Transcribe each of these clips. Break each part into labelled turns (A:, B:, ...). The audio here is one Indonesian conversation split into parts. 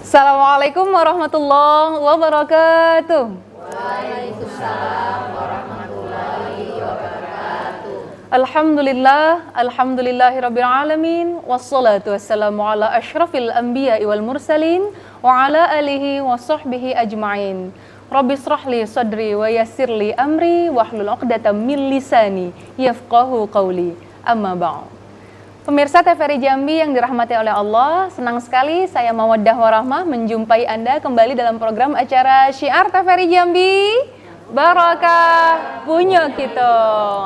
A: Assalamualaikum warahmatullahi wabarakatuh.
B: Waalaikumsalam warahmatullahi wabarakatuh.
A: Alhamdulillahirabbil alamin wassalatu wassalamu ala asyrafil anbiya'i wal mursalin wa ala alihi wa sahbihi ajmain. Rabbi shrahli sadri wa yassirli amri wahlul 'uqdatam min lisani yafqahu qawli. Amma ba'd. Pemirsa TVRI Jambi yang dirahmati oleh Allah, senang sekali saya Mawaddah Warahmah menjumpai Anda kembali dalam program acara Syiar TVRI Jambi. Barakah punya kita.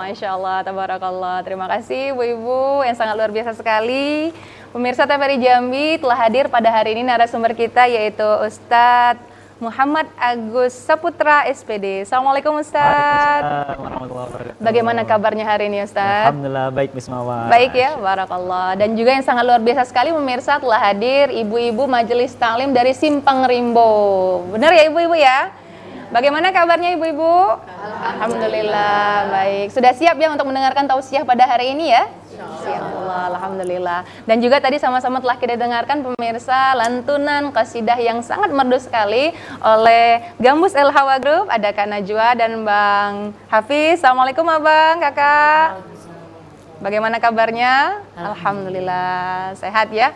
A: Masya Allah, tabarakallah. Terima kasih Ibu-Ibu yang sangat luar biasa sekali. Pemirsa TVRI Jambi telah hadir pada hari ini narasumber kita yaitu Ustadz Muhammad Agus Saputra SPD. Assalamualaikum Ustadz. Bagaimana kabarnya hari ini Ustadz?
B: Alhamdulillah baik Bismillah.
A: Baik ya, barakallah. Dan juga yang sangat luar biasa sekali pemirsa telah hadir ibu-ibu Majelis Taklim dari Simpang Rimbo. Benar ya ibu-ibu ya? Bagaimana kabarnya ibu-ibu? Alhamdulillah baik. Sudah siap ya untuk mendengarkan tausiah pada hari ini ya? Siap Allah, alhamdulillah. Dan juga tadi sama-sama telah kita dengarkan pemirsa lantunan qasidah yang sangat merdu sekali oleh Gambus El Hawa Group. Ada Kak Najwa dan Bang Hafiz. Assalamualaikum Abang, Kakak. Bagaimana kabarnya? Alhamdulillah, sehat ya.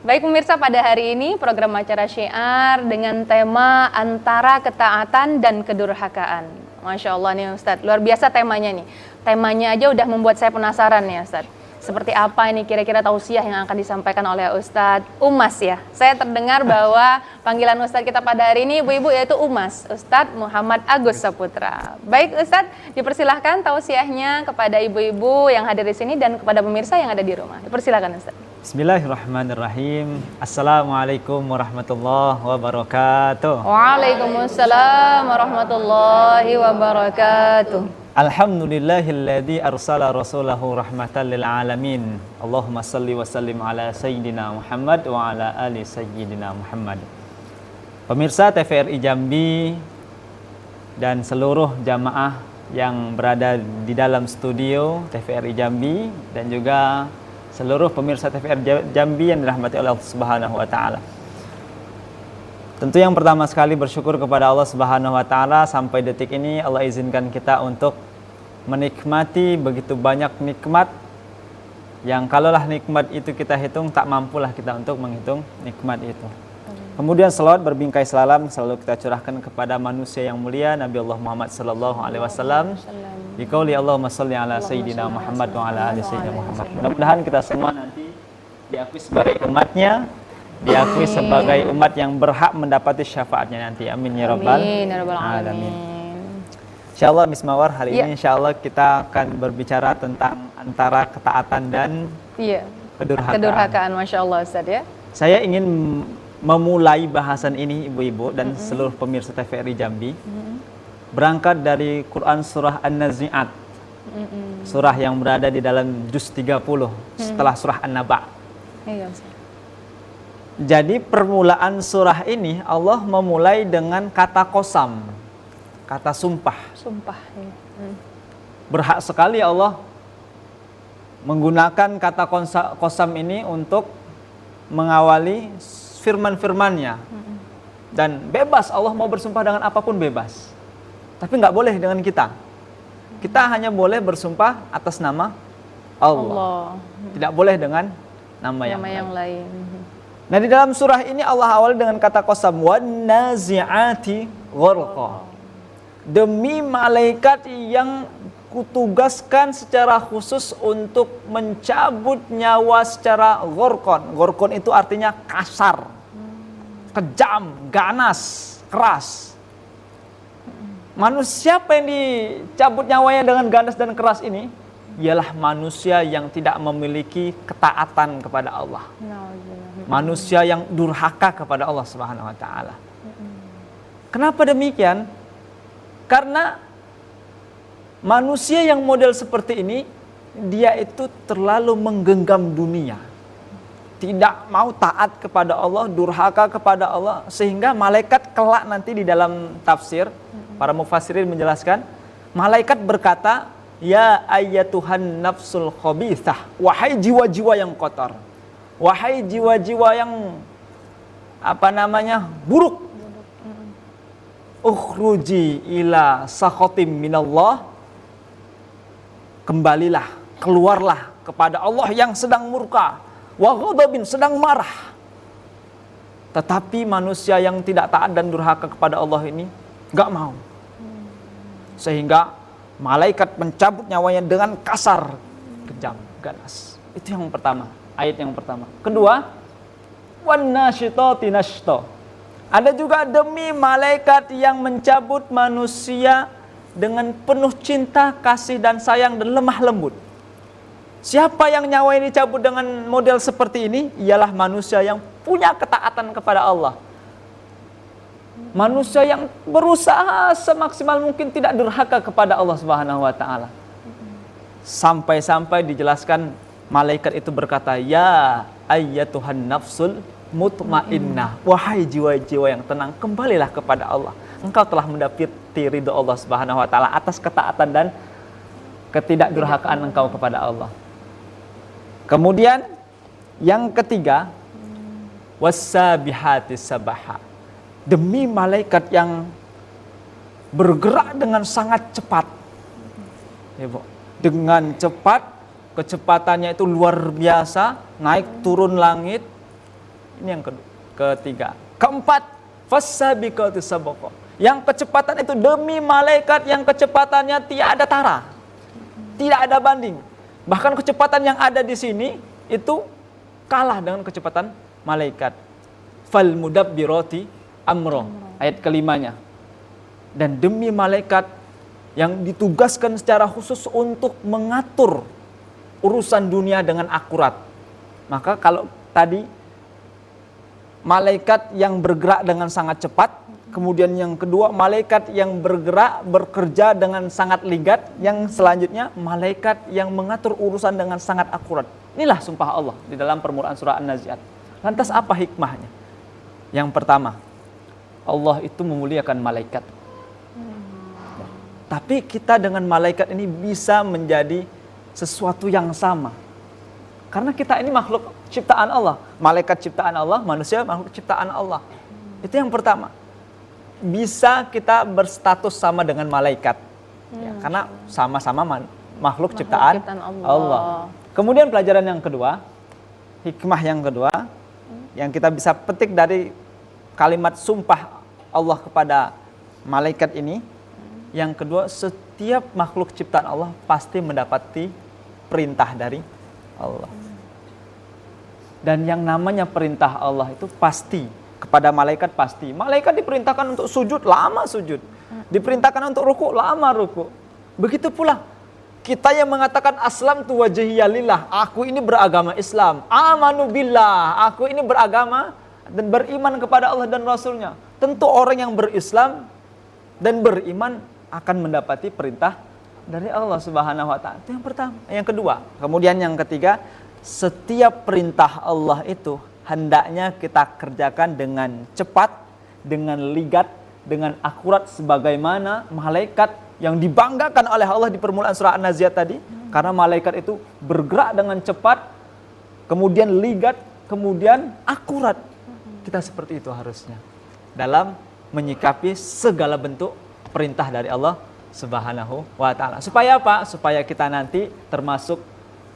A: Baik pemirsa, pada hari ini program acara Syiar dengan tema antara ketaatan dan kedurhakaan. Masya Allah nih Ustadz, luar biasa temanya nih. Temanya aja udah membuat saya penasaran nih Ustadz. Seperti apa ini kira-kira tausiah yang akan disampaikan oleh Ustadz Umas ya. Saya terdengar bahwa panggilan Ustadz kita pada hari ini ibu-ibu yaitu Umas, Ustadz Muhammad Agus Saputra. Baik Ustadz, dipersilahkan tausiahnya kepada ibu-ibu yang hadir di sini dan kepada pemirsa yang ada di rumah. Dipersilahkan Ustadz.
B: Bismillahirrahmanirrahim. Assalamualaikum warahmatullahi wabarakatuh.
A: Waalaikumsalam warahmatullahi wabarakatuh.
B: Alhamdulillahilladzi arsala rasulahu rahmatan lil alamin. Allahumma salli wa sallim ala sayyidina Muhammad wa ala ali sayyidina Muhammad. Pemirsa TVRI Jambi dan seluruh jamaah yang berada di dalam studio TVRI Jambi dan juga seluruh pemirsa TVRI Jambi yang dirahmati oleh Allah Subhanahu wa taala. Tentu yang pertama sekali bersyukur kepada Allah Subhanahu wa taala sampai detik ini Allah izinkan kita untuk menikmati begitu banyak nikmat yang kalaulah nikmat itu kita hitung tak mampulah kita untuk menghitung nikmat itu. Kemudian selawat berbingkai salam selalu kita curahkan kepada manusia yang mulia Nabi Allah Muhammad sallallahu alaihi wasallam. Biqauli Allahumma shalli ala sayyidina Muhammad wa ala ali sayyidina Muhammad. Mudah-mudahan kita semua nanti diakui sebagai umatnya, diakui sebagai umat yang berhak mendapati syafaatnya nanti. Amin ya rabbal alamin. Insyaallah Bismawar hari ini insyaallah kita akan berbicara tentang antara ketaatan dan kedurhakaan.
A: Masya Allah Ustaz ya.
B: Saya ingin memulai bahasan ini ibu-ibu dan seluruh pemirsa TVRI Jambi berangkat dari Quran surah An-Nazi'at. Surah yang berada di dalam juz 30 setelah surah An-Naba. Jadi permulaan surah ini Allah memulai dengan kata qasam, kata sumpah. Berhak sekali Allah menggunakan kata qasam ini untuk mengawali firman-firmannya. Dan bebas Allah mau bersumpah dengan apapun bebas. Tapi nggak boleh dengan kita. Kita hanya boleh bersumpah atas nama Allah. Tidak boleh dengan nama yang lain. Nah di dalam surah ini Allah awali dengan kata qasam wan nazi'ati gharqa. Demi malaikat yang kutugaskan secara khusus untuk mencabut nyawa secara gharqan. Gharqan itu artinya kasar, kejam, ganas, keras. Manusia siapa yang dicabut nyawanya dengan ganas dan keras ini? Ialah manusia yang tidak memiliki ketaatan kepada Allah. Manusia yang durhaka kepada Allah Subhanahu wa taala. Kenapa demikian? Karena manusia yang model seperti ini dia itu terlalu menggenggam dunia. Tidak mau taat kepada Allah, durhaka kepada Allah sehingga malaikat kelak nanti di dalam tafsir para mufassirin menjelaskan, malaikat berkata, "Ya ayyatuhan nafsul khabithah," wahai jiwa-jiwa yang kotor. Wahai jiwa-jiwa yang buruk. Ukhruji ila sakhatim minallah. Kembalilah, keluarlah kepada Allah yang sedang murka, wa ghadabin, sedang marah. Tetapi manusia yang tidak taat dan durhaka kepada Allah ini enggak mau. Sehingga malaikat mencabut nyawanya dengan kasar, kejam, ganas. Itu yang pertama, ayat yang pertama. Kedua, wan nasyitati nashta. Ada juga demi malaikat yang mencabut manusia dengan penuh cinta, kasih dan sayang dan lemah lembut. Siapa yang nyawa ini dicabut dengan model seperti ini? Ialah manusia yang punya ketaatan kepada Allah. Manusia yang berusaha semaksimal mungkin tidak durhaka kepada Allah Subhanahu wa taala. Sampai-sampai dijelaskan malaikat itu berkata, "Ya ayyatuhan nafsul mutmainnah." Wahai jiwa-jiwa yang tenang, kembalilah kepada Allah. Engkau telah mendapati ridho Allah Subhanahu wa taala atas ketaatan dan ketidakdurhakaan engkau kepada Allah. Kemudian yang ketiga, wassabihati sabaha. Demi malaikat yang bergerak dengan sangat cepat. Ya, Bu. Dengan cepat, kecepatannya itu luar biasa, naik turun langit. Ini yang ketiga. Keempat, fassabiqati sabqa. Yang kecepatan itu demi malaikat yang kecepatannya tiada tara. Tidak ada banding. Bahkan kecepatan yang ada di sini itu kalah dengan kecepatan malaikat. Fal mudabbirati amro. Ayat kelimanya. Dan demi malaikat yang ditugaskan secara khusus untuk mengatur urusan dunia dengan akurat. Maka kalau tadi malaikat yang bergerak dengan sangat cepat, kemudian yang kedua malaikat yang bergerak bekerja dengan sangat ligat, yang selanjutnya malaikat yang mengatur urusan dengan sangat akurat. Inilah sumpah Allah di dalam permulaan surah An-Nazi'at. Lantas apa hikmahnya? Yang pertama, Allah itu memuliakan malaikat. Tapi kita dengan malaikat ini bisa menjadi sesuatu yang sama. Karena kita ini makhluk ciptaan Allah. Malaikat ciptaan Allah, manusia makhluk ciptaan Allah. Itu yang pertama. Bisa kita berstatus sama dengan malaikat. Ya, karena sama-sama makhluk ciptaan Allah. Kemudian pelajaran yang kedua, hikmah yang kedua, yang kita bisa petik dari kalimat sumpah Allah kepada malaikat ini. Yang kedua, setiap makhluk ciptaan Allah pasti mendapati perintah dari Allah. Dan yang namanya perintah Allah itu pasti, kepada malaikat pasti. Malaikat diperintahkan untuk sujud, lama sujud. Diperintahkan untuk ruku, lama ruku. Begitu pula kita yang mengatakan aslamtu wajhiya lillah, aku ini beragama Islam. Amanu billah, aku ini beragama dan beriman kepada Allah dan Rasulnya. Tentu orang yang berislam dan beriman akan mendapati perintah dari Allah Subhanahu wa taala. Itu yang pertama. Yang kedua, kemudian yang ketiga, setiap perintah Allah itu hendaknya kita kerjakan dengan cepat, dengan ligat, dengan akurat sebagaimana malaikat yang dibanggakan oleh Allah di permulaan surah An-Nazi'at tadi. Karena malaikat itu bergerak dengan cepat, kemudian ligat, kemudian akurat. Kita seperti itu harusnya dalam menyikapi segala bentuk perintah dari Allah Subhanahu wa taala. Supaya apa? Supaya kita nanti termasuk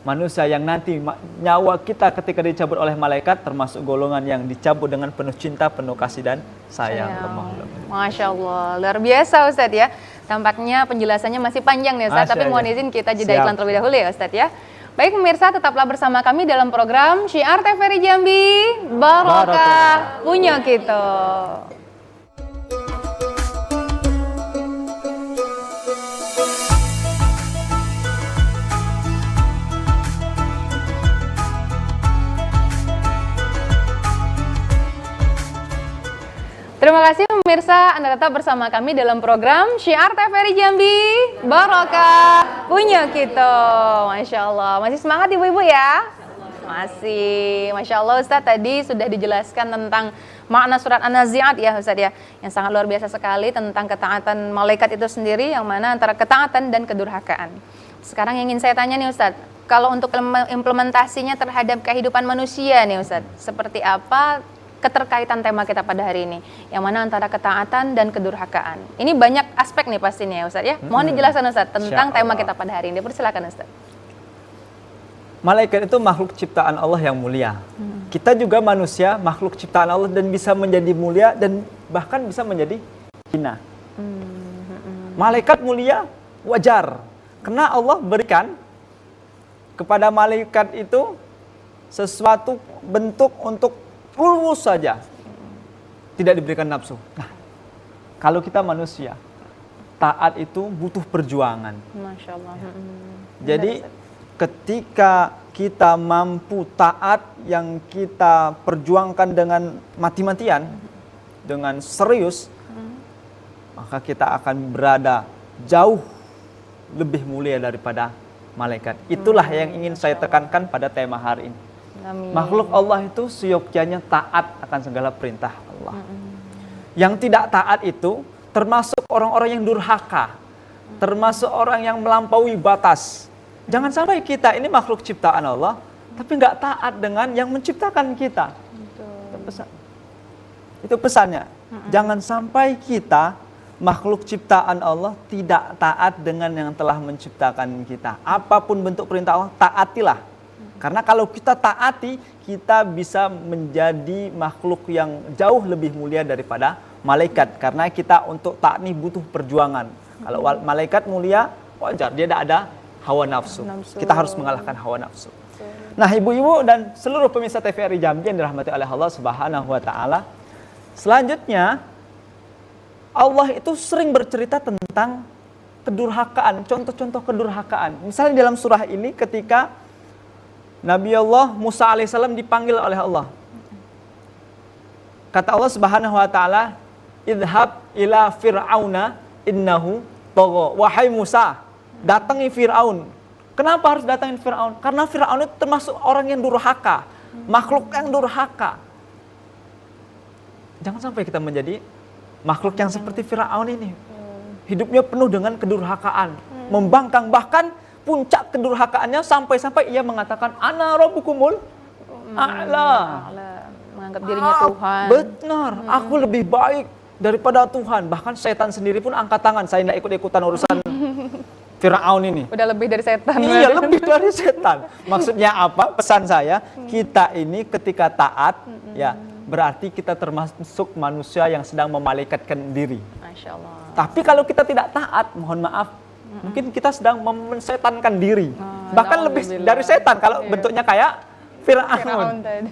B: manusia yang nanti nyawa kita ketika dicabut oleh malaikat termasuk golongan yang dicabut dengan penuh cinta, penuh kasih dan sayang.
A: Masya Allah, luar biasa Ustadz ya. Tampaknya penjelasannya masih panjang nih Ustadz, tapi mohon izin kita jeda iklan terlebih dahulu ya Ustadz ya. Baik pemirsa, tetaplah bersama kami dalam program Syiar TVRI Jambi, Barokah punya kita. Terima kasih pemirsa, Anda tetap bersama kami dalam program Syiar TVRI Jambi, Barokah punya kita. Masya Allah, masih semangat ibu-ibu ya? Masih, Masya Allah Ustadz tadi sudah dijelaskan tentang makna surat An-Nazi'at ya Ustadz ya, yang sangat luar biasa sekali tentang ketaatan malaikat itu sendiri, yang mana antara ketaatan dan kedurhakaan. Sekarang yang ingin saya tanya nih Ustadz, kalau untuk implementasinya terhadap kehidupan manusia nih Ustadz, seperti apa keterkaitan tema kita pada hari ini, yang mana antara ketaatan dan kedurhakaan. Ini banyak aspek nih pastinya ya Ustaz ya. Mohon dijelaskan Ustaz tentang tema kita pada hari ini. Persilakan Ustaz.
B: Malaikat itu makhluk ciptaan Allah yang mulia. Kita juga manusia, makhluk ciptaan Allah dan bisa menjadi mulia dan bahkan bisa menjadi hina. Malaikat mulia wajar, karena Allah berikan kepada malaikat itu sesuatu bentuk untuk lurus saja, tidak diberikan nafsu. Nah, kalau kita manusia, taat itu butuh perjuangan.
A: Masya Allah.
B: Jadi ketika kita mampu taat yang kita perjuangkan dengan mati-matian, dengan serius, maka kita akan berada jauh lebih mulia daripada malaikat. Itulah yang ingin saya tekankan pada tema hari ini.
A: Amin.
B: Makhluk Allah itu seyogyanya taat akan segala perintah Allah. Yang tidak taat itu termasuk orang-orang yang durhaka, termasuk orang yang melampaui batas. Jangan sampai kita ini makhluk ciptaan Allah, tapi nggak taat dengan yang menciptakan kita. Itu pesannya. Jangan sampai kita makhluk ciptaan Allah tidak taat dengan yang telah menciptakan kita. Apapun bentuk perintah Allah, taatilah. Karena kalau kita taati, kita bisa menjadi makhluk yang jauh lebih mulia daripada malaikat. Karena kita untuk taat ini butuh perjuangan. Kalau malaikat mulia, wajar dia tidak ada hawa nafsu. Kita harus mengalahkan hawa nafsu. Nah, ibu-ibu dan seluruh pemirsa TVRI Jambi yang dirahmati oleh Allah Subhanahu wa taala. Selanjutnya, Allah itu sering bercerita tentang kedurhakaan, contoh-contoh kedurhakaan. Misalnya dalam surah ini ketika Nabi Allah Musa alaihissalam dipanggil oleh Allah. Kata Allah Subhanahu wa taala, "Idhab ila fir'auna innahu tagha." Wahai Musa, datangi Firaun. Kenapa harus datangi Firaun? Karena Firaun itu termasuk orang yang durhaka, makhluk yang durhaka. Jangan sampai kita menjadi makhluk yang seperti Firaun ini. Hidupnya penuh dengan kedurhakaan, membangkang, bahkan puncak kedurhakaannya sampai-sampai ia mengatakan ana rabbukumul a'la.
A: Menganggap dirinya Tuhan.
B: Benar, aku lebih baik daripada Tuhan. Bahkan setan sendiri pun angkat tangan, saya tidak ikut-ikutan urusan Firaun ini.
A: Udah lebih dari setan.
B: Iya, lebih dari setan. Maksudnya apa? Pesan saya, kita ini ketika taat, ya berarti kita termasuk manusia yang sedang memalaikatkan diri.
A: Masya Allah.
B: Tapi kalau kita tidak taat, mohon maaf, mungkin kita sedang mensetankan diri. Bahkan lebih dari setan kalau bentuknya kayak Firaun
A: tadi.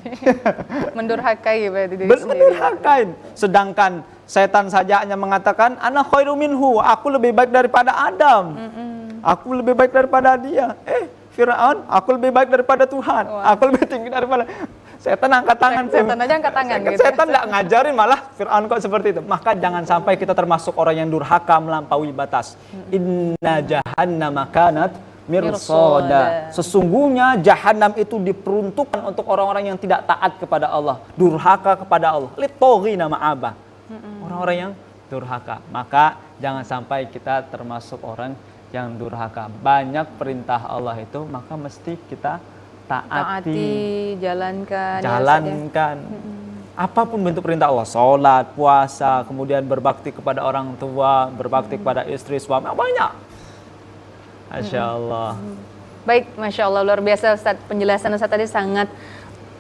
A: Mendurhakai berarti diri sendiri.
B: Mendurhakain. Sedangkan setan saja hanya mengatakan ana khairu minhu, aku lebih baik daripada Adam. Aku lebih baik daripada dia. Firaun, aku lebih baik daripada Tuhan. Aku lebih tinggi daripada. Setan angkat tangan.
A: Setan aja angkat tangan gitu.
B: Setan tidak ngajarin, malah Firaun kok seperti itu. Maka jangan sampai kita termasuk orang yang durhaka melampaui batas. Inna jahannama kanat mirsada. Sesungguhnya jahanam itu diperuntukkan untuk orang-orang yang tidak taat kepada Allah, durhaka kepada Allah. Litoghi nama abah. Orang-orang yang durhaka. Maka jangan sampai kita termasuk orang yang durhaka. Banyak perintah Allah itu, maka mesti kita taati,
A: jalankan.
B: Apapun bentuk perintah Allah, sholat, puasa, kemudian berbakti kepada orang tua, berbakti kepada istri, suami, banyak. Masya Allah.
A: Baik, Masya Allah, luar biasa Ustaz. Penjelasan Ustaz tadi sangat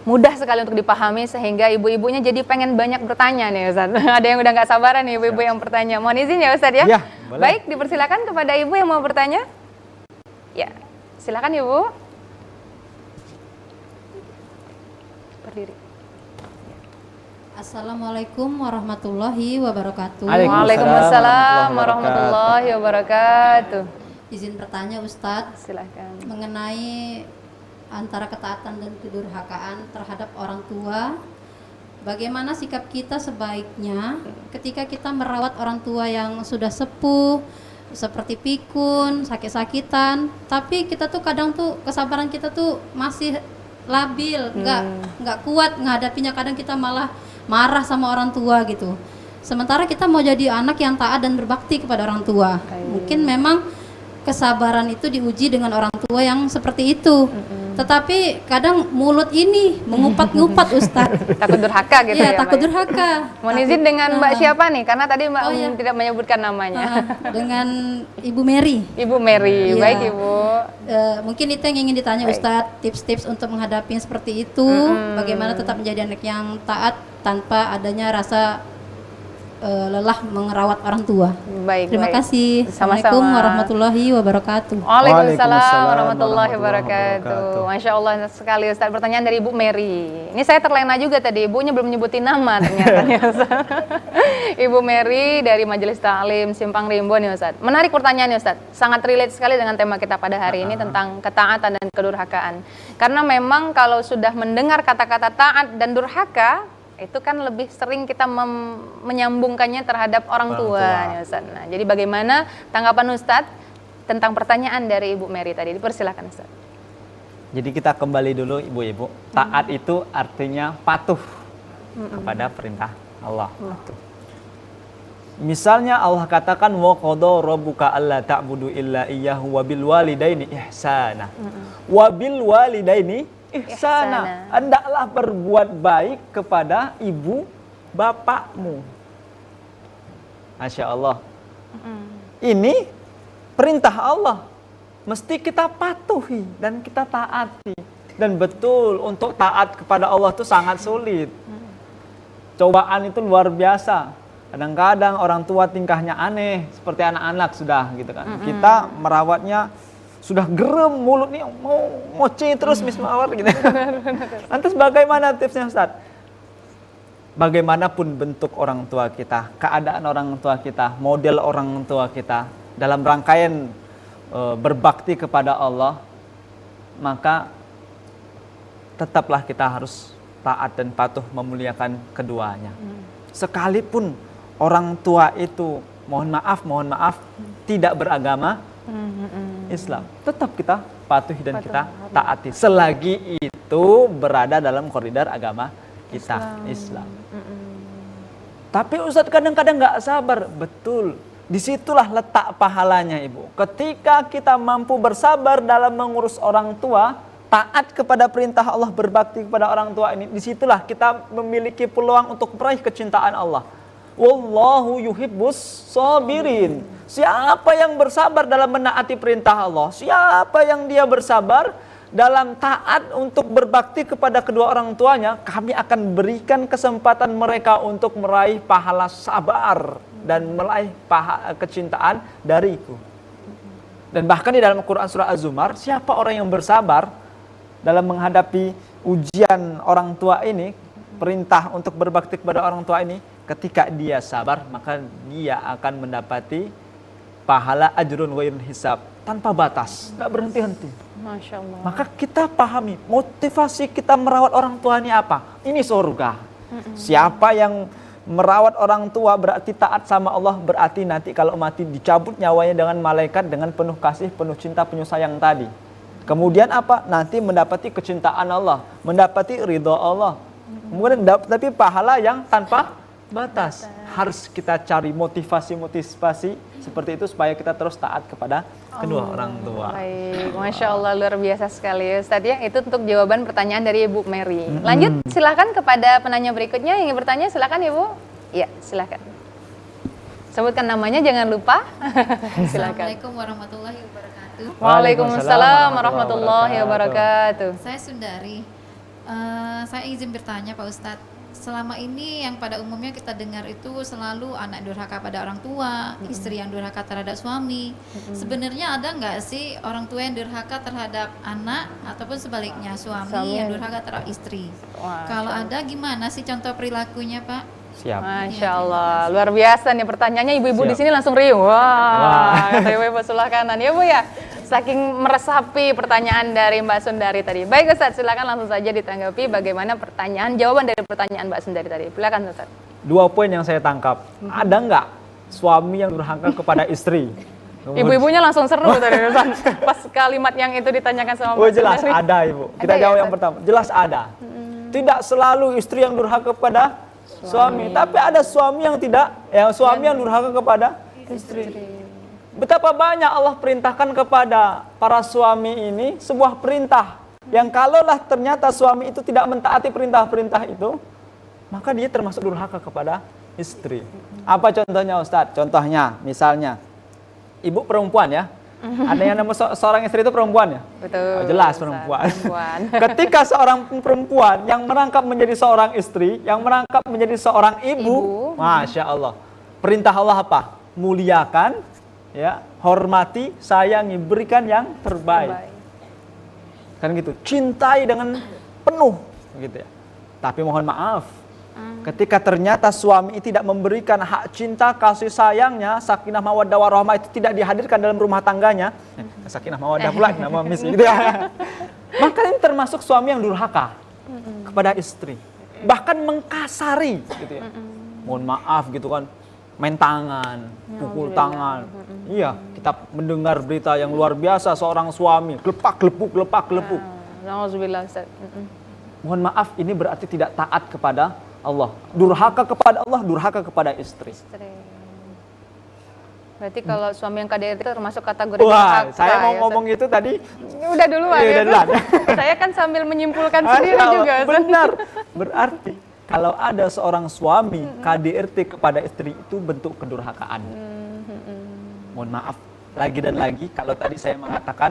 A: mudah sekali untuk dipahami, sehingga ibu-ibunya jadi pengen banyak bertanya nih Ustaz. Ada yang udah gak sabaran nih ibu-ibu yang bertanya. Mohon izin ya Ustaz ya.
B: Ya, boleh.
A: Baik, dipersilakan kepada ibu yang mau bertanya. Ya, silakan ibu. Berdiri.
C: Assalamualaikum warahmatullahi wabarakatuh.
A: Waalaikumsalam warahmatullahi wabarakatuh.
C: Izin bertanya Ustadz,
A: Silakan.
C: mengenai antara ketaatan dan kedurhakaan terhadap orang tua. Bagaimana sikap kita sebaiknya ketika kita merawat orang tua yang sudah sepuh, seperti pikun, sakit-sakitan, tapi kita tuh kadang tuh kesabaran kita tuh masih labil, nggak kuat menghadapinya. Kadang kita malah marah sama orang tua gitu. Sementara kita mau jadi anak yang taat dan berbakti kepada orang tua. Mungkin memang kesabaran itu diuji dengan orang tua yang seperti itu. Tetapi kadang mulut ini mengupat-ngupat Ustadz.
A: Takut durhaka gitu
C: Iya,
A: ya,
C: takut
A: Mbak, ya?
C: durhaka.
A: Mohon izin dengan Mbak siapa nih? Karena tadi Mbak
C: Oh, iya.
A: tidak menyebutkan namanya.
C: Dengan Ibu Mary.
A: Ibu Mary,
C: Iya.
A: baik Ibu.
C: Mungkin itu yang ingin ditanya
A: Baik.
C: Ustadz, tips-tips untuk menghadapi yang seperti itu, bagaimana tetap menjadi anak yang taat tanpa adanya rasa lelah merawat orang tua.
A: Baik,
C: Terima
A: baik.
C: kasih.
A: Sama-sama.
C: Assalamualaikum warahmatullahi wabarakatuh.
A: Waalaikumsalam
B: Waalaikumsalam
A: warahmatullahi
B: warahmatullahi
A: wabarakatuh.
B: wabarakatuh.
A: Masya Allah sekali Ustaz. Pertanyaan dari Ibu Mary. Ini saya terlena juga tadi, ibunya belum nyebutin nama ternyata nih, Ustaz. Ibu Mary dari Majelis Ta'lim Simpang Rimbo nih Ustaz. Menarik pertanyaannya Ustaz. Sangat relate sekali dengan tema kita pada hari ini tentang ketaatan dan kedurhakaan. Karena memang kalau sudah mendengar kata-kata taat dan durhaka, itu kan lebih sering kita menyambungkannya terhadap orang tua, ya Ustaz. Nah, jadi bagaimana tanggapan Ustaz tentang pertanyaan dari Ibu Mary tadi? Dipersilakan Ustaz.
B: Jadi kita kembali dulu ibu-ibu. Taat itu artinya patuh kepada perintah Allah. Patuh. Misalnya Allah katakan wa qada rabbuka alla ta'budu illa iyyahu wa bil walidaini ihsana. Wa bil walidaini ihsana. Hendaklah berbuat baik kepada ibu bapakmu. Masya Allah. Ini perintah Allah. Mesti kita patuhi dan kita taati. Dan betul untuk taat kepada Allah itu sangat sulit. Cobaan itu luar biasa. Kadang-kadang orang tua tingkahnya aneh, seperti anak-anak sudah gitu kan. Kita merawatnya sudah gerem, mulut nih mau moci terus mismawar gitu. Lantas bagaimana tipsnya Ustaz? Bagaimanapun bentuk orang tua kita, keadaan orang tua kita, model orang tua kita dalam rangkaian berbakti kepada Allah, maka tetaplah kita harus taat dan patuh memuliakan keduanya. Sekalipun orang tua itu mohon maaf tidak beragama Islam, tetap kita patuhi dan kita taati selagi itu berada dalam koridor agama kita Islam. Tapi Ustadz kadang-kadang nggak sabar, betul. Disitulah letak pahalanya ibu. Ketika kita mampu bersabar dalam mengurus orang tua, taat kepada perintah Allah, berbakti kepada orang tua ini, disitulah kita memiliki peluang untuk meraih kecintaan Allah. Wallahu yuhibbus sabirin. Siapa yang bersabar dalam menaati perintah Allah, siapa yang dia bersabar dalam taat untuk berbakti kepada kedua orang tuanya, kami akan berikan kesempatan mereka untuk meraih pahala sabar dan meraih kecintaan dariku. Dan bahkan di dalam Quran surah Az-Zumar, siapa orang yang bersabar dalam menghadapi ujian orang tua ini, perintah untuk berbakti kepada orang tua ini, ketika dia sabar, maka dia akan mendapati pahala ajrun ghairul hisab, tanpa batas, nggak berhenti-henti.
A: Masya Allah.
B: Maka kita pahami motivasi kita merawat orang tua ini apa? Ini surga. Siapa yang merawat orang tua berarti taat sama Allah, berarti nanti kalau mati dicabut nyawanya dengan malaikat dengan penuh kasih, penuh cinta, penuh sayang tadi. Kemudian apa? Nanti mendapati kecintaan Allah, mendapati ridho Allah. Kemudian tapi pahala yang tanpa batas. Harus kita cari motivasi seperti itu supaya kita terus taat kepada kedua orang tua.
A: Baik, Masya Allah luar biasa sekali Ustaz ya. Itu untuk jawaban pertanyaan dari Ibu Mary. Lanjut silakan kepada penanya berikutnya yang ingin bertanya, silakan Ibu. Iya, silakan. Sebutkan namanya jangan lupa. Silakan.
C: Assalamualaikum warahmatullahi wabarakatuh.
A: Waalaikumsalam warahmatullahi wabarakatuh.
C: Saya Sundari. Saya izin bertanya Pak Ustadz. Selama ini yang pada umumnya kita dengar itu selalu anak durhaka pada orang tua, istri yang durhaka terhadap suami. Sebenarnya ada nggak sih orang tua yang durhaka terhadap anak ataupun sebaliknya suami yang durhaka terhadap istri? Kalau ada gimana sih contoh perilakunya Pak?
B: Siap.
A: Masya Allah, luar biasa nih pertanyaannya. Ibu-ibu di
B: Siap.
A: sini langsung riuh. Wah, kata ibu-ibu sebelah kanan ya Bu ya. Saking meresapi pertanyaan dari Mbak Sundari tadi. Baik Ustaz, silakan langsung saja ditanggapi bagaimana jawaban dari pertanyaan Mbak Sundari tadi. Silakan Ustaz.
B: 2 poin yang saya tangkap. Ada nggak suami yang durhaka kepada istri?
A: Ibu-ibunya langsung seru tadi Ustaz. Pas kalimat yang itu ditanyakan sama Mbak
B: Jelas
A: Sundari.
B: ada Ibu. Kita
A: Ada ya,
B: jawab yang
A: Ustaz?
B: pertama. Jelas ada. Tidak selalu istri yang durhaka kepada suami, tapi ada suami yang tidak, suami yang durhaka kepada istri. Betapa banyak Allah perintahkan kepada para suami ini sebuah perintah Yang kalaulah ternyata suami itu tidak mentaati perintah-perintah itu, maka dia termasuk durhaka kepada istri. Apa contohnya Ustadz? Contohnya, misalnya, ibu perempuan ya, ada yang nama seorang istri itu perempuan ya?
A: Betul.
B: Oh, jelas
A: Ustaz,
B: perempuan.
A: perempuan.
B: Ketika seorang perempuan yang merangkap menjadi seorang istri, yang merangkap menjadi seorang ibu, Masya Allah. Perintah Allah apa? Muliakan, ya, hormati, sayangi, berikan yang terbaik. Kan gitu, cintai dengan penuh, gitu ya. Tapi mohon maaf, ketika ternyata suami tidak memberikan hak cinta, kasih sayangnya, sakinah mawaddah warahmah itu tidak dihadirkan dalam rumah tangganya, sakinah mawaddah pula nama miss gitu ya. Maka ini termasuk suami yang durhaka kepada istri, bahkan mengkasari, gitu ya. Mohon maaf gitu kan, main tangan, pukul tangan. Iya, kita mendengar berita yang luar biasa seorang suami gelepak gelepuk.
A: Alhamdulillah Ustaz.
B: Mohon maaf, ini berarti tidak taat kepada Allah. Durhaka kepada Allah, durhaka kepada istri.
A: Berarti kalau suami yang KDRT itu termasuk kategori
B: Wah,
A: durhaka
B: saya mau
A: ya,
B: ngomong itu tadi.
A: udah duluan
B: Iya,
A: ya.
B: udah duluan.
A: Saya kan sambil menyimpulkan
B: Masya
A: sendiri
B: Allah,
A: juga. Ustaz.
B: benar. Berarti kalau ada seorang suami KDRT kepada istri itu bentuk kedurhakaan. Mohon maaf, lagi dan lagi kalau tadi saya mengatakan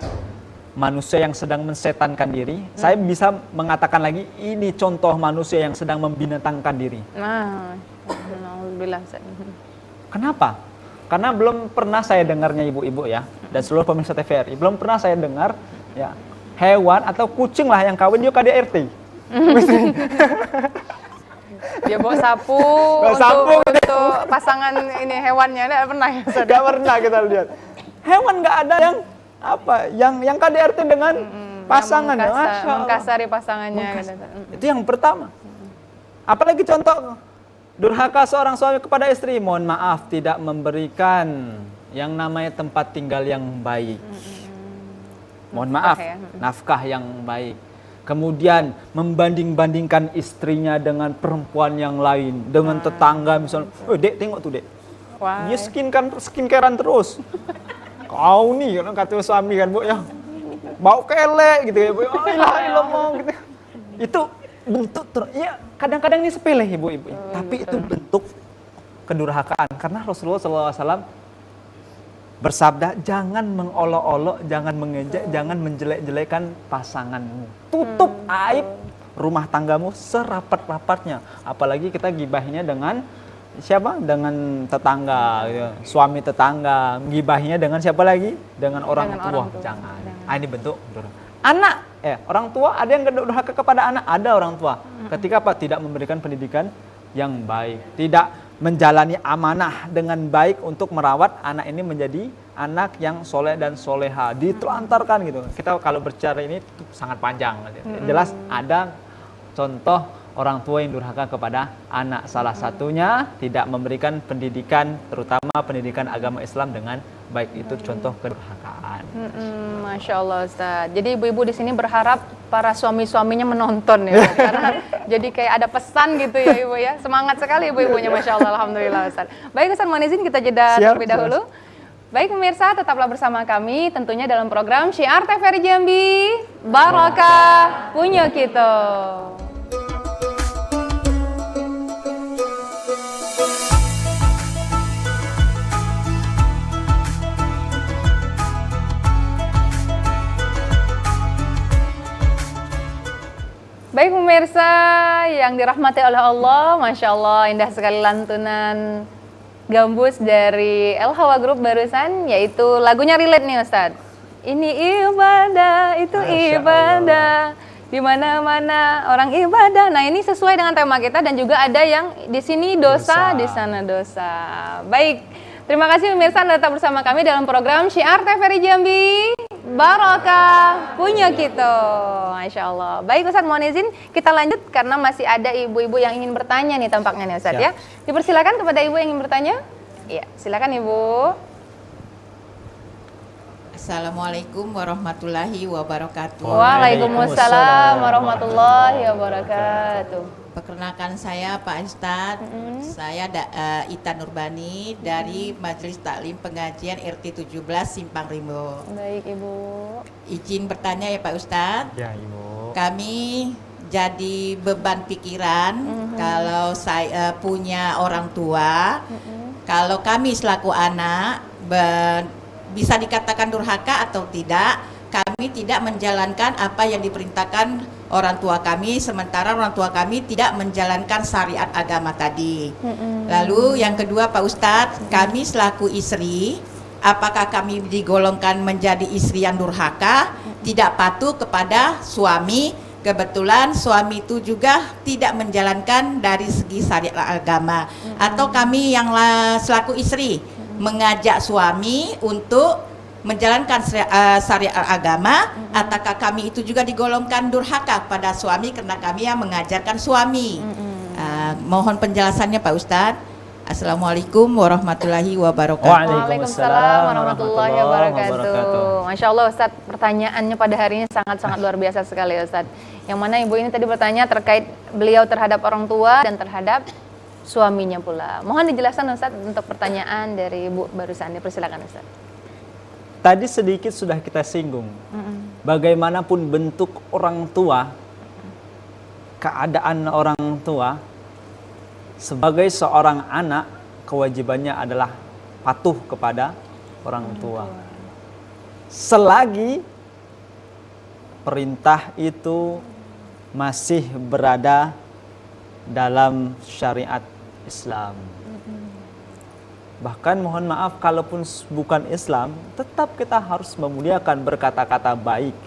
B: manusia yang sedang mensetankan diri, saya bisa mengatakan lagi ini contoh manusia yang sedang membinatangkan diri.
A: Nah, alhamdulillah.
B: Kenapa? Karena belum pernah saya dengarnya ibu-ibu ya, dan seluruh pemirsa TVRI, belum pernah saya dengar ya hewan atau kucing lah yang kawin juga KDRT.
A: Dia bawa sapu, untuk pasangan ini hewannya, enggak pernah ya? Ustaz?
B: Gak pernah kita lihat. Hewan nggak ada yang KDRT dengan pasangan. Masya Allah.
A: Mengkasari pasangannya.
B: Itu yang pertama. Apalagi contoh durhaka seorang suami kepada istri, mohon maaf tidak memberikan yang namanya tempat tinggal yang baik. Mohon maaf, nafkah yang baik. Kemudian membanding-bandingkan istrinya dengan perempuan yang lain, dengan tetangga misalnya. Dek, tengok tuh, Dek. Dia skincarean terus. Kau nih, kata suami kan, Bu, ya. Bau kelek gitu ya, Bu. Oh, ilah, gitu. Itu bentuk ya kadang-kadang ini sepele ibu-ibu, tapi itu bentuk kedurhakaan karena Rasulullah SAW bersabda, jangan mengolok-olok, jangan mengejek, jangan menjelek-jelekan pasanganmu. Tutup aib rumah tanggamu serapat-rapatnya. Apalagi kita gibahinya dengan siapa? Dengan tetangga, gitu. Suami tetangga. Gibahinya dengan siapa lagi? Dengan orang tua. Jangan. Ini bentuk anak. Orang tua ada yang durhaka kepada anak, ada orang tua. Ketika apa? Tidak memberikan pendidikan yang baik, tidak menjalani amanah dengan baik untuk merawat anak ini menjadi anak yang soleh dan soleha, ditelantarkan gitu. Kita kalau berbicara ini sangat panjang. Jelas ada contoh orang tua yang durhaka kepada anak. Salah satunya tidak memberikan pendidikan, terutama pendidikan agama Islam dengan baik. Itu contoh kedurhakaan.
A: Masya Allah Ustaz. Jadi ibu-ibu di sini berharap para suami-suaminya menonton ya, karena jadi kayak ada pesan gitu ya ibu ya. Semangat sekali ibu-ibunya, Masya Allah, alhamdulillah Ustaz. Baik Ustaz, mohon izin kita jeda terlebih dahulu. Baik pemirsa, tetaplah bersama kami tentunya dalam program Syiar TVRI Jambi, Barokah punya kita. Baik pemirsa yang dirahmati oleh Allah, Masya Allah indah sekali lantunan gambus dari El Hawa Group barusan, yaitu lagunya relate nih Ustadz. Ini ibadah, itu ibadah, di mana-mana orang ibadah. Nah ini sesuai dengan tema kita dan juga ada yang di sini dosa, di sana dosa. Baik, terima kasih pemirsa tetap bersama kami dalam program Syiar TVRI Jambi. Barokah punya kita, Masya Allah. Baik Ustadz, mohon izin kita lanjut karena masih ada ibu-ibu yang ingin bertanya nih tampaknya nih Ustadz ya. Dipersilakan kepada ibu yang ingin bertanya. Iya, silakan ibu.
D: Assalamualaikum warahmatullahi wabarakatuh.
A: Waalaikumsalam warahmatullahi wabarakatuh.
D: Perkenalkan saya Pak Ustadz, saya Ita Nurbani dari Majelis Taklim Pengajian RT 17 Simpang Rimbo.
A: Baik Ibu.
D: Izin bertanya ya Pak Ustadz.
B: Ya Ibu.
D: kami jadi beban pikiran kalau saya punya orang tua. Kalau kami selaku anak bisa dikatakan durhaka atau tidak, kami tidak menjalankan apa yang diperintahkan orang tua kami, sementara orang tua kami tidak menjalankan syariat agama tadi. Lalu yang kedua Pak Ustadz, kami selaku istri, apakah kami digolongkan menjadi istri yang durhaka, tidak patuh kepada suami? Kebetulan suami itu juga tidak menjalankan dari segi syariat agama. Atau kami yang selaku istri mengajak suami untuk menjalankan syariat agama, ataukah kami itu juga digolongkan durhaka pada suami karena kami yang mengajarkan suami? Mohon penjelasannya Pak Ustadz. Assalamualaikum warahmatullahi wabarakatuh.
A: Waalaikumsalam warahmatullahi wabarakatuh. Masya Allah Ustadz, pertanyaannya pada hari ini sangat-sangat luar biasa sekali Ustadz. Yang mana ibu ini tadi bertanya terkait beliau terhadap orang tua dan terhadap suaminya pula. Mohon dijelaskan Ustadz untuk pertanyaan dari ibu barusan. Persilakan Ustadz.
B: Tadi sedikit sudah kita singgung. Bagaimanapun bentuk orang tua, keadaan orang tua, sebagai seorang anak, kewajibannya adalah patuh kepada orang tua. Selagi perintah itu masih berada dalam syariat Islam. Bahkan mohon maaf, kalaupun bukan Islam, tetap kita harus memuliakan, berkata-kata baik,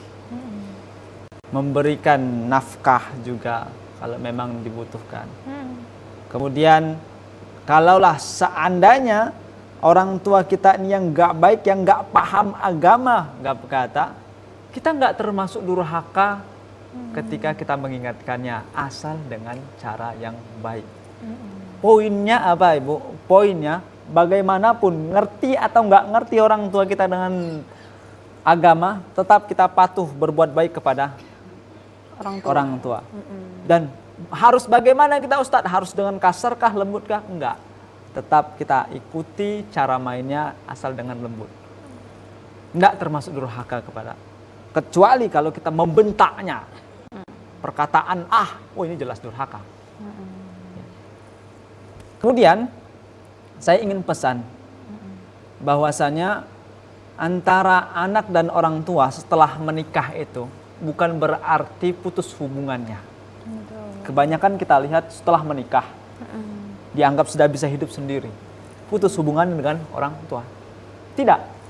B: memberikan nafkah juga kalau memang dibutuhkan. Kemudian kalaulah seandainya orang tua kita ini yang gak baik, yang gak paham agama, gak berkata, kita gak termasuk durhaka ketika kita mengingatkannya, asal dengan cara yang baik. Poinnya apa Ibu? Poinnya bagaimanapun ngerti atau gak ngerti orang tua kita dengan agama, tetap kita patuh berbuat baik kepada orang tua. Dan harus bagaimana kita Ustadz? Harus dengan kasarkah, lembutkah? Enggak. Tetap kita ikuti cara mainnya asal dengan lembut. Enggak termasuk durhaka kepada. Kecuali kalau kita membentaknya. Perkataan oh ini jelas durhaka. Kemudian saya ingin pesan bahwasanya antara anak dan orang tua setelah menikah itu bukan berarti putus hubungannya. Kebanyakan kita lihat setelah menikah dianggap sudah bisa hidup sendiri, putus hubungan dengan orang tua. Tidak.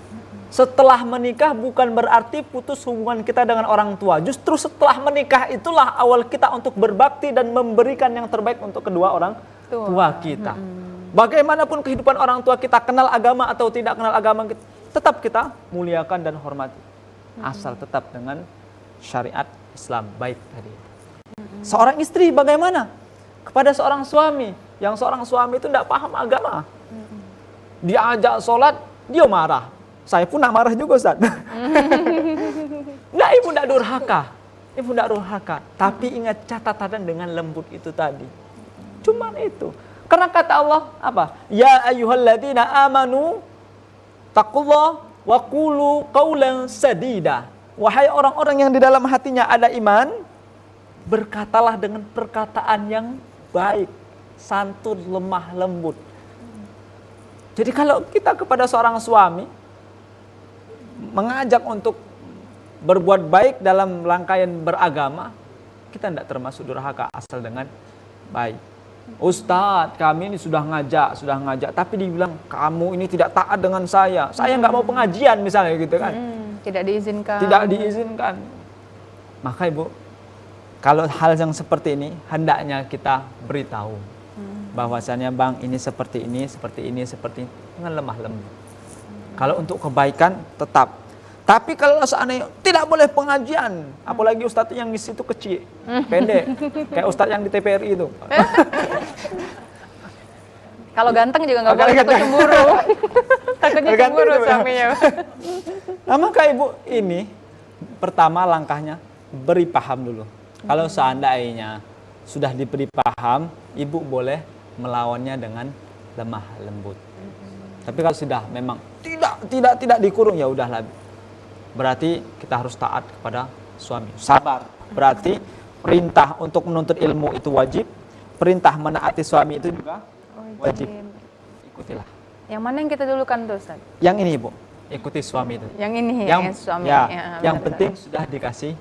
B: Setelah menikah bukan berarti putus hubungan kita dengan orang tua. Justru setelah menikah itulah awal kita untuk berbakti dan memberikan yang terbaik untuk kedua orang tua kita. Bagaimanapun kehidupan orang tua kita, kenal agama atau tidak kenal agama, tetap kita muliakan dan hormati. Asal tetap dengan syariat Islam baik tadi. Seorang istri bagaimana kepada seorang suami, yang seorang suami itu tidak paham agama, diajak sholat dia marah. Saya pun nak marah juga Ustaz. Ibu tidak durhaka, ibu tidak durhaka, tapi ingat catatan dengan lembut itu tadi. Cuman itu, karena kata Allah apa? Ya ayyuhalladzina amanu taqullah wa qulu qawlan sadida. Wahai orang-orang yang di dalam hatinya ada iman, berkatalah dengan perkataan yang baik, santun, lemah, lembut. Jadi kalau kita kepada seorang suami mengajak untuk berbuat baik dalam rangkaian beragama, kita tidak termasuk durhaka asal dengan baik. Ustadz, kami ini sudah ngajak, tapi dibilang kamu ini tidak taat dengan saya nggak mau pengajian misalnya gitu kan.
A: Tidak diizinkan. Maka Ibu, kalau hal yang seperti ini hendaknya kita beritahu bahwasannya Bang ini seperti ini dengan lemah lembut. Kalau untuk kebaikan tetap. Tapi kalau seandainya tidak boleh pengajian, apalagi ustadz yang ngisi itu kecil, pendek, kayak ustadz yang di TPRI itu. Kalau ganteng juga nggak boleh, takut cemburu. Takutnya cemburu suaminya.
B: Nah, maka Ibu ini pertama langkahnya beri paham dulu. Kalau seandainya sudah diberi paham, Ibu boleh melawannya dengan lemah lembut. Tapi kalau sudah memang tidak dikurung, ya udahlah. Berarti kita harus taat kepada suami. Sabar. Berarti perintah untuk menuntut ilmu itu wajib, perintah menaati suami itu juga wajib. Ikutilah.
A: Yang mana yang kita dulukan tuh, Ustaz?
B: Yang ini Ibu, ikuti suami itu.
A: Yang ini
B: Yang
A: suami.
B: ya, yang
A: benar-benar.
B: penting sudah dikasih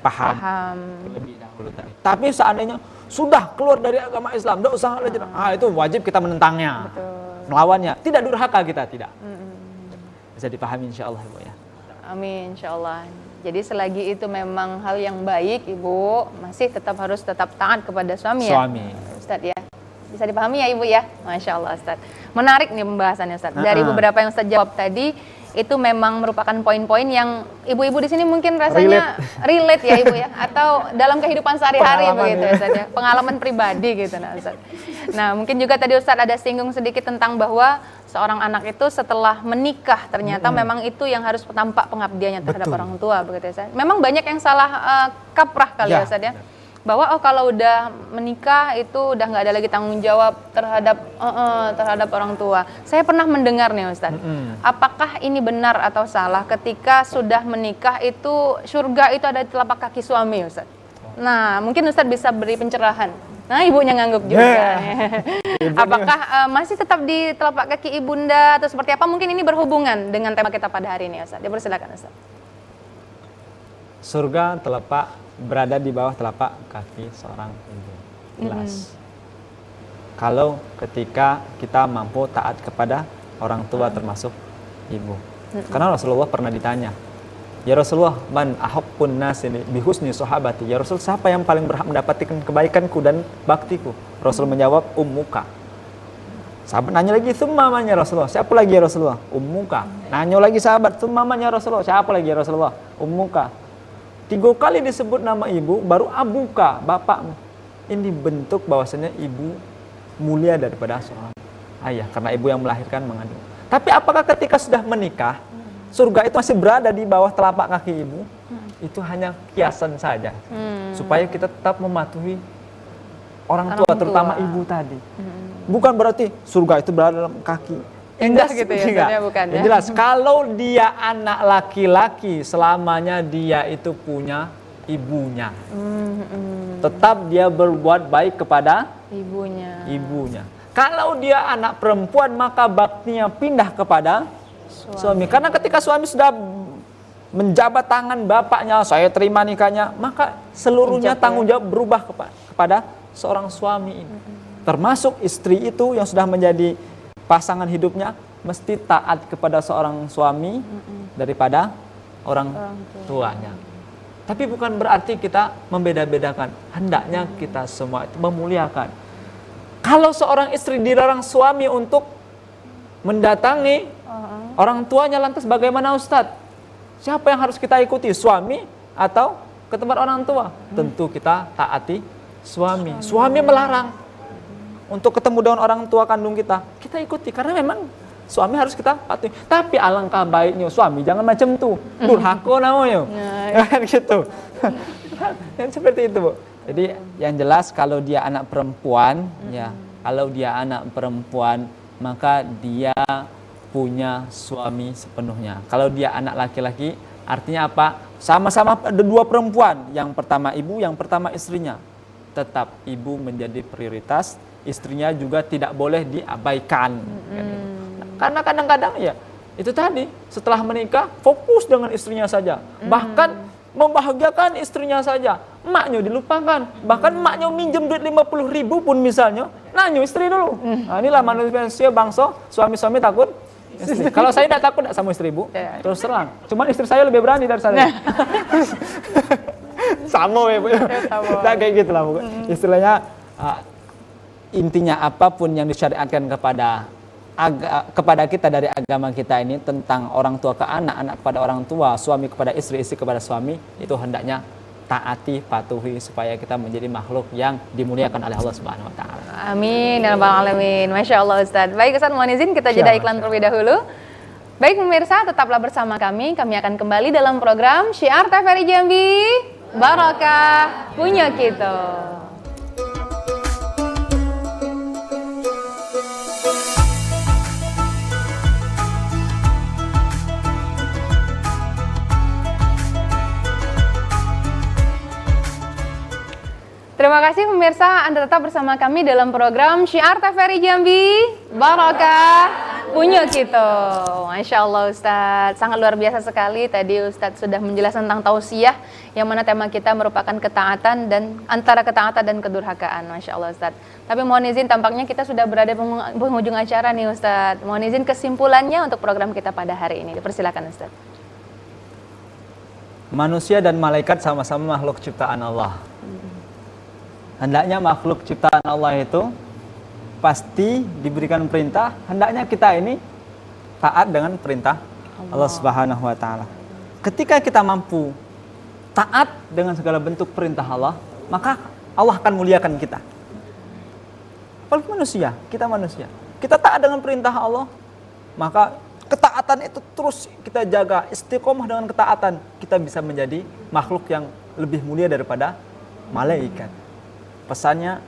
B: paham.
A: Paham.
B: Lebih dahulu tadi. Tapi seandainya sudah keluar dari agama Islam, tidak usah belajar. Itu wajib kita menentangnya,
A: Betul.
B: melawannya. Tidak durhaka kita, tidak. Bisa dipahami insya Allah Ibu ya.
A: Amin, insya Allah. Jadi selagi itu memang hal yang baik, Ibu masih harus tetap taat kepada suami ya.
B: Suami.
A: Ustaz ya. Bisa dipahami ya Ibu ya? Masya Allah Ustaz. Menarik nih pembahasannya Ustaz. Dari beberapa yang Ustaz jawab tadi, itu memang merupakan poin-poin yang ibu-ibu di sini mungkin rasanya relate ya Ibu ya, atau dalam kehidupan sehari-hari begitu ya Ustaz ya, pengalaman pribadi gitu nah Ustaz. Nah mungkin juga tadi Ustaz ada singgung sedikit tentang bahwa seorang anak itu setelah menikah ternyata memang itu yang harus tampak pengabdiannya terhadap orang tua begitu ya Ustaz. Memang banyak yang salah kaprah kali ya Ustaz ya. Bahwa kalau udah menikah itu udah nggak ada lagi tanggung jawab terhadap orang tua. Saya pernah mendengar nih Ustaz. Apakah ini benar atau salah ketika sudah menikah itu surga itu ada di telapak kaki suami Ustaz? Nah mungkin Ustaz bisa beri pencerahan. Nah ibunya ngangguk juga. Apakah masih tetap di telapak kaki ibunda atau seperti apa? Mungkin ini berhubungan dengan tema kita pada hari ini Ustaz. Dipersilakan Ustaz.
B: Surga berada di bawah telapak kaki seorang ibu. Jelas. Kalau ketika kita mampu taat kepada orang tua termasuk ibu. Karena Rasulullah pernah ditanya, ya Rasulullah, man ahabbun nas bi husni sahabati. Ya Rasul, siapa yang paling berhak mendapatkan kebaikanku dan baktiku? Rasul menjawab, ummuka. Sahabat nanya lagi, summamanya Rasulullah. Siapa lagi ya Rasulullah? Ummuka. Nanya lagi sahabat, summamanya Rasulullah. Siapa lagi ya Rasulullah? Ummuka. 3 kali disebut nama ibu, baru abuka, bapakmu. Ini bentuk bahwasanya ibu mulia daripada seorang ayah, karena ibu yang melahirkan mengandung. Tapi apakah ketika sudah menikah, surga itu masih berada di bawah telapak kaki ibu? Itu hanya kiasan saja, supaya kita tetap mematuhi orang tua, terutama ibu tadi. Bukan berarti surga itu berada dalam kaki.
A: Indah gitu ya, bukan ya.
B: Jelas, kalau dia anak laki-laki, selamanya dia itu punya ibunya. Tetap dia berbuat baik kepada ibunya. Kalau dia anak perempuan, maka baktinya pindah kepada suami. Karena ketika suami sudah menjabat tangan bapaknya, saya terima nikahnya, maka seluruhnya tanggung jawab berubah kepada seorang suami ini. Termasuk istri itu yang sudah menjadi pasangan hidupnya mesti taat kepada seorang suami daripada orang tuanya. Tapi bukan berarti kita membeda-bedakan. Hendaknya kita semua itu memuliakan. Kalau seorang istri dilarang suami untuk mendatangi orang tuanya, lantas bagaimana Ustadz? Siapa yang harus kita ikuti? Suami atau ke tempat orang tua? Tentu kita taati suami. Suami melarang untuk ketemu dengan orang tua kandung kita ikuti, karena memang suami harus kita patuhi. Tapi alangkah baiknya suami jangan macam tuh, durhaka namanya, kan gitu. Yang seperti itu Bu. Jadi yang jelas kalau dia anak perempuan, ya kalau dia anak perempuan maka dia punya suami sepenuhnya. Kalau dia anak laki-laki, artinya apa? Sama-sama ada 2 perempuan, yang pertama ibu, yang pertama istrinya. Tetap ibu menjadi prioritas, istrinya juga tidak boleh diabaikan. Karena kadang-kadang ya itu tadi, setelah menikah fokus dengan istrinya saja, bahkan membahagiakan istrinya saja, emaknya dilupakan. Bahkan emaknya minjem duit 50.000 pun misalnya, nanya istri dulu. Nah, inilah manusia bangsa, suami-suami takut istri. Kalau saya tidak takut sama istri Bu, terus terang. Cuman istri saya lebih berani dari saya. Sama ya Bu. Nah, kayak gitu lah Bu. Istilahnya intinya apapun yang disyariatkan kepada kita dari agama kita ini tentang orang tua ke anak, anak kepada orang tua, suami kepada istri, istri kepada suami, itu hendaknya taati, patuhi supaya kita menjadi makhluk yang dimuliakan oleh Allah Subhanahu wa taala.
A: Amin ya rabbal alamin. Masya Allah Ustaz. Baik Ustaz, mohon izin kita jeda iklan terlebih dahulu. Baik pemirsa, tetaplah bersama kami. Kami akan kembali dalam program Syiar TVRI Jambi, Barakah punya kita. Terima kasih pemirsa, Anda tetap bersama kami dalam program Syiar TVRI Jambi, Barokah Punya Kita. Masya Allah Ustadz, sangat luar biasa sekali. Tadi Ustadz sudah menjelaskan tentang tausiah, yang mana tema kita merupakan ketaatan dan antara ketaatan dan kedurhakaan. Masya Allah Ustadz. Tapi mohon izin, tampaknya kita sudah berada di penghujung acara nih Ustadz. Mohon izin kesimpulannya untuk program kita pada hari ini. Dipersilakan Ustadz.
B: Manusia dan malaikat sama-sama makhluk ciptaan Allah. Hendaknya makhluk ciptaan Allah itu pasti diberikan perintah, hendaknya kita ini taat dengan perintah Allah Subhanahu wa taala. Ketika kita mampu taat dengan segala bentuk perintah Allah, maka Allah akan muliakan kita. Apalagi manusia, kita manusia. Kita taat dengan perintah Allah, maka ketaatan itu terus kita jaga, istiqomah dengan ketaatan, kita bisa menjadi makhluk yang lebih mulia daripada malaikat. Pesannya,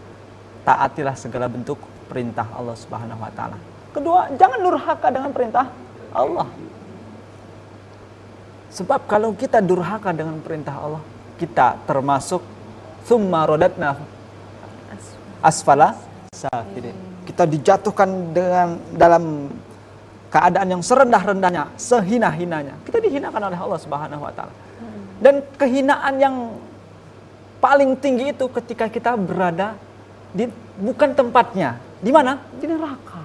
B: taatilah segala bentuk perintah Allah Subhanahu wa taala. Kedua, jangan durhaka dengan perintah Allah. Sebab kalau kita durhaka dengan perintah Allah, kita termasuk tsumma radatna asfala safilin. Kita dijatuhkan dengan dalam keadaan yang serendah-rendahnya, sehina-hinanya. Kita dihinakan oleh Allah Subhanahu wa taala. Dan kehinaan yang paling tinggi itu ketika kita berada di bukan tempatnya. Di mana? Di neraka.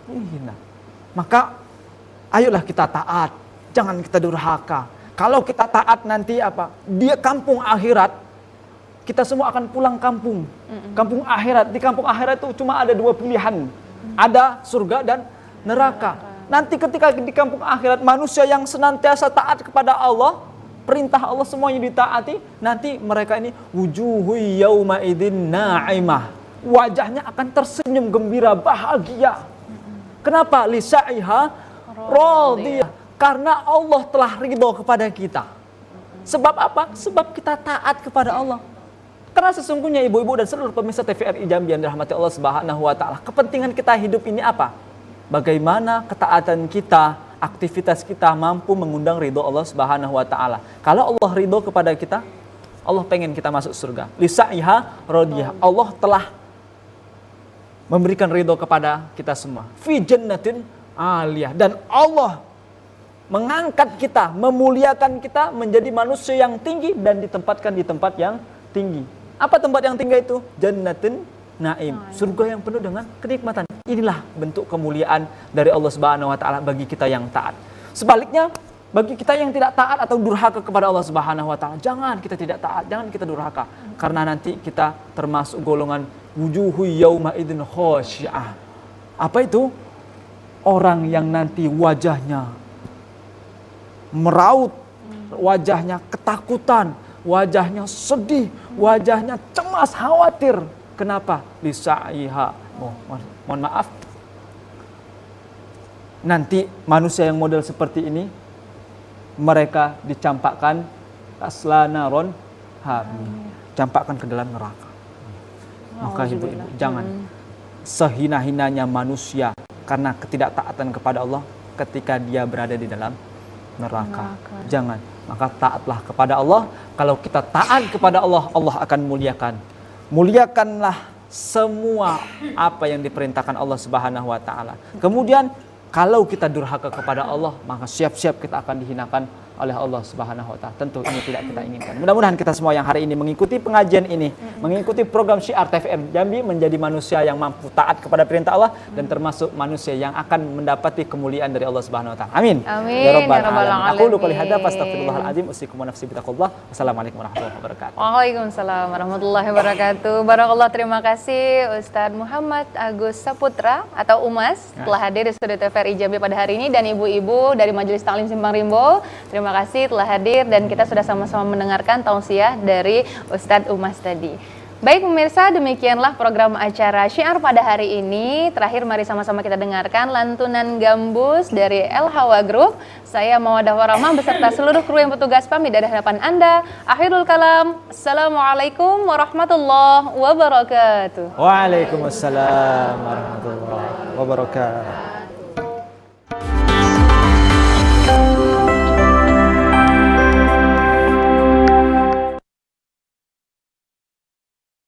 B: Ini hina. Maka ayolah kita taat, jangan kita durhaka. Kalau kita taat nanti apa? Di kampung akhirat kita semua akan pulang kampung. Kampung akhirat. Di kampung akhirat itu cuma ada dua pilihan. Ada surga dan neraka. Nanti ketika di kampung akhirat manusia yang senantiasa taat kepada Allah, perintah Allah semuanya ditaati, nanti mereka ini wujuhu yauma idzin na'imah. Wajahnya akan tersenyum gembira, bahagia. Kenapa? Lisa'iha radiyah. Karena Allah telah ridho kepada kita. Sebab apa? Sebab kita taat kepada Allah. Karena sesungguhnya ibu-ibu dan seluruh pemirsa TVRI Jambi yang dirahmati Allah Subhanahu wa taala, kepentingan kita hidup ini apa? Bagaimana ketaatan kita, aktivitas kita mampu mengundang ridho Allah Subhanahu wa taala. Kalau Allah ridho kepada kita, Allah pengen kita masuk surga. Lisa'iha radiyah. Allah telah memberikan ridho kepada kita semua. Fi jannatin aliyah. Dan Allah mengangkat kita, memuliakan kita menjadi manusia yang tinggi dan ditempatkan di tempat yang tinggi. Apa tempat yang tinggi itu? Jannatin naim. Surga yang penuh dengan kenikmatan. Inilah bentuk kemuliaan dari Allah Subhanahu wa taala bagi kita yang taat. Sebaliknya, bagi kita yang tidak taat atau durhaka kepada Allah Subhanahu wa taala, jangan kita tidak taat, jangan kita durhaka, karena nanti kita termasuk golongan wujuhu yauma idzin khasyi'ah. Apa itu? Orang yang nanti wajahnya meraut, wajahnya ketakutan, wajahnya sedih, wajahnya cemas, khawatir. Kenapa? Lisa'iha. Mohon maaf. Nanti manusia yang model seperti ini, mereka dicampakkan aslanaron hamim. Campakkan ke dalam neraka. Maka ibu-ibu jangan sehina-hinanya manusia karena ketidaktaatan kepada Allah ketika dia berada di dalam neraka. Jangan. Maka taatlah kepada Allah. Kalau kita taat kepada Allah, Allah akan muliakan. Muliakanlah semua apa yang diperintahkan Allah Subhanahu wa taala. Kemudian kalau kita durhaka kepada Allah, maka siap-siap kita akan dihinakan oleh Allah Subhanahu wa taala. Tentu ini tidak kita inginkan. Mudah-mudahan kita semua yang hari ini mengikuti pengajian ini, mengikuti program Syiar TVRI Jambi, menjadi manusia yang mampu taat kepada perintah Allah dan termasuk manusia yang akan mendapati kemuliaan dari Allah Subhanahu wa taala. Amin.
A: Amin.
B: Ya rabbal alamin. Aqulu qouli hadza fastaghfirullahal azim usikum wa nafsi bitaqullah. Wassalamualaikum warahmatullahi wabarakatuh.
A: Waalaikumsalam warahmatullahi wabarakatuh. Barakallah, terima kasih Ustadz Muhammad Agus Saputra atau Umas telah hadir di studio TVRI Jambi pada hari ini, dan ibu-ibu dari Majelis Taklim Simpang Rimbo. Terima kasih telah hadir dan kita sudah sama-sama mendengarkan tausiah dari Ustadz Umas tadi. Baik pemirsa, demikianlah program acara Syiar pada hari ini. Terakhir mari sama-sama kita dengarkan lantunan gambus dari El Hawa Group. Saya Mawadah Warahmah beserta seluruh kru yang bertugas pamit dari hadapan Anda. Akhirul kalam. Assalamualaikum warahmatullahi wabarakatuh.
B: Waalaikumsalam warahmatullahi wabarakatuh.